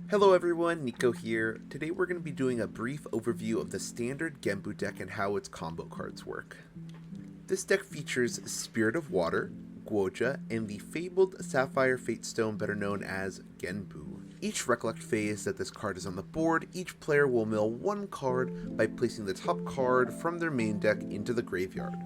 Hello everyone, Nico here. Today we're going to be doing a brief overview of the standard Genbu deck and how its combo cards work. This deck features Spirit of Water, Guoja, and the fabled Sapphire Fatestone better known as Genbu. Each Recollect phase that this card is on the board, each player will mill one card by placing the top card from their main deck into the graveyard.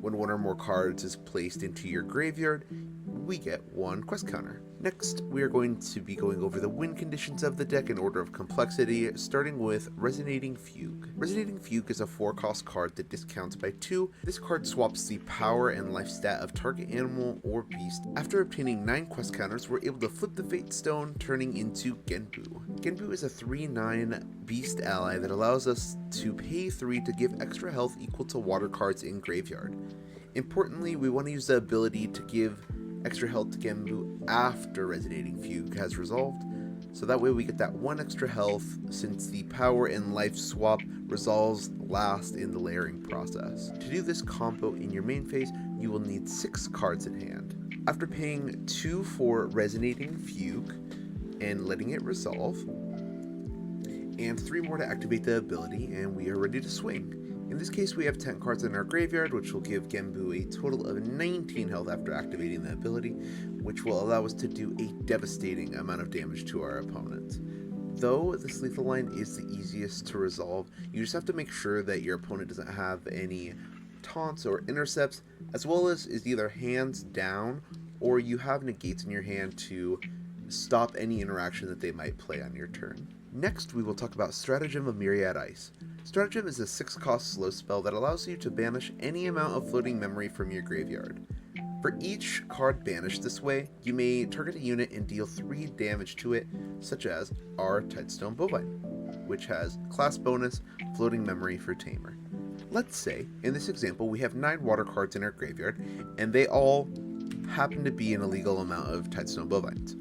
When one or more cards is placed into your graveyard, we get one quest counter. Next, we are going to be going over the win conditions of the deck in order of complexity, starting with Resonating Fugue. Resonating Fugue is a 4-cost card that discounts by 2. This card swaps the power and life stat of target animal or beast. After obtaining 9 quest counters, we're able to flip the Fate Stone, turning into Genbu. Genbu is a 3/9 beast ally that allows us to pay 3 to give extra health equal to water cards in graveyard. Importantly, we want to use the ability to give extra health to Genbu after Resonating Fugue has resolved, so that way we get that 1 extra health since the power and life swap resolves last in the layering process. To do this combo in your main phase, you will need 6 cards in hand. After paying 2 for Resonating Fugue and letting it resolve, and 3 more to activate the ability, and we are ready to swing. In this case, we have 10 cards in our graveyard, which will give Genbu a total of 19 health after activating the ability, which will allow us to do a devastating amount of damage to our opponent. Though this lethal line is the easiest to resolve, you just have to make sure that your opponent doesn't have any taunts or intercepts, as well as is either hands down or you have negates in your hand to stop any interaction that they might play on your turn. Next, we will talk about Stratagem of Myriad Ice. Stratagem is a 6-cost slow spell that allows you to banish any amount of floating memory from your graveyard. For each card banished this way, you may target a unit and deal 3 damage to it, such as our Tidestone Bovine, which has class bonus, floating memory for Tamer. Let's say, in this example, we have 9 water cards in our graveyard, and they all happen to be an illegal amount of Tidestone Bovines.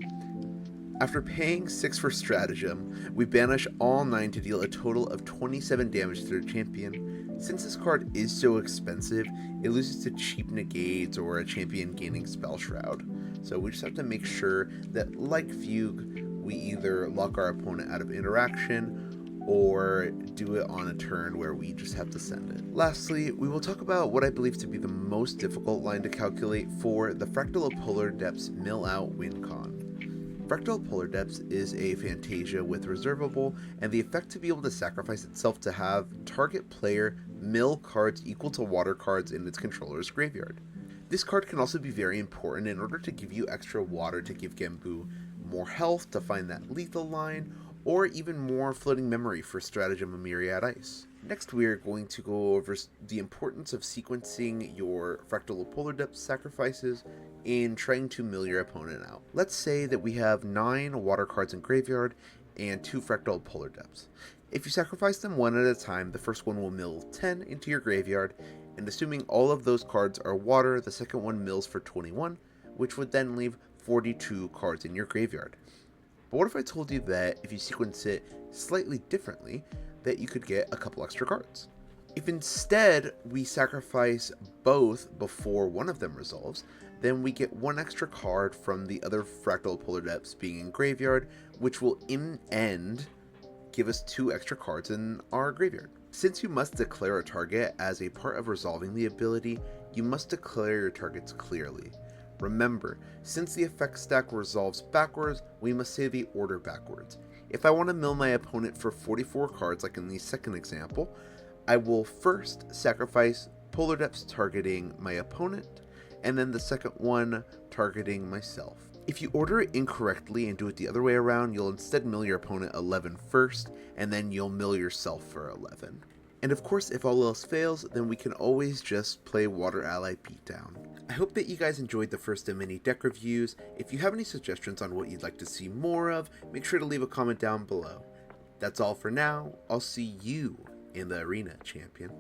After paying 6 for Stratagem, we banish all 9 to deal a total of 27 damage to their champion. Since this card is so expensive, it loses to cheap negates or a champion gaining Spell Shroud. So we just have to make sure that, like Fugue, we either lock our opponent out of interaction or do it on a turn where we just have to send it. Lastly, we will talk about what I believe to be the most difficult line to calculate for the Fractal of Polar Depths Mill Out Win Con. Fractal Polar Depths is a Fantasia with Reservable, and the effect to be able to sacrifice itself to have target player mill cards equal to water cards in its controller's graveyard. This card can also be very important in order to give you extra water to give Genbu more health to find that lethal line, or even more floating memory for Stratagem of Myriad Ice. Next, we are going to go over the importance of sequencing your Fractal Polar Depths sacrifices in trying to mill your opponent out. Let's say that we have 9 water cards in graveyard and 2 Fractal Polar Depths. If you sacrifice them one at a time, the first one will mill 10 into your graveyard, and assuming all of those cards are water, the second one mills for 21, which would then leave 42 cards in your graveyard. But what if I told you that if you sequence it slightly differently, that you could get a couple extra cards? If instead we sacrifice both before one of them resolves, then we get 1 extra card from the other Fractal Polar Depths being in graveyard, which will in end give us 2 extra cards in our graveyard. Since you must declare a target as a part of resolving the ability, you must declare your targets clearly. Remember, since the effect stack resolves backwards, we must say the order backwards. If I want to mill my opponent for 44 cards, like in the second example, I will first sacrifice Polar Depths targeting my opponent, and then the second one targeting myself. If you order it incorrectly and do it the other way around, you'll instead mill your opponent 11 first, and then you'll mill yourself for 11. And of course, if all else fails, then we can always just play Water Ally Beatdown. I hope that you guys enjoyed the first of many deck reviews. If you have any suggestions on what you'd like to see more of, make sure to leave a comment down below. That's all for now. I'll see you in the arena, champion.